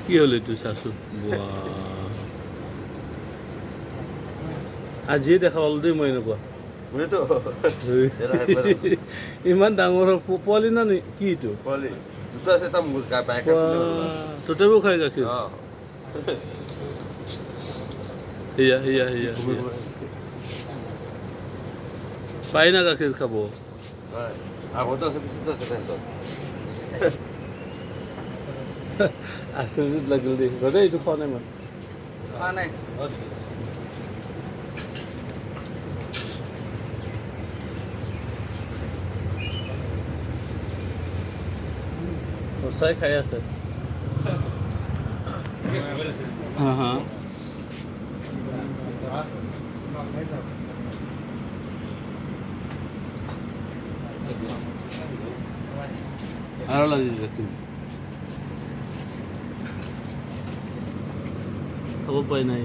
কি হ'ল এইটো চাচোন আজিয়ে দেখা পালোঁ দেই মই এনেকুৱা ইমান ডাঙৰ পোৱালি না নি কি এইটো তথাপিও খাই গাখীৰ সেয়া সেয়া সেয়া পাই না গাখীৰ খাব আচৰিত লাগিল দেই দাদা এইটো খোৱা নাই মই সঁচাই খাই আছে ভালো লাগিছে খাব পাই নাই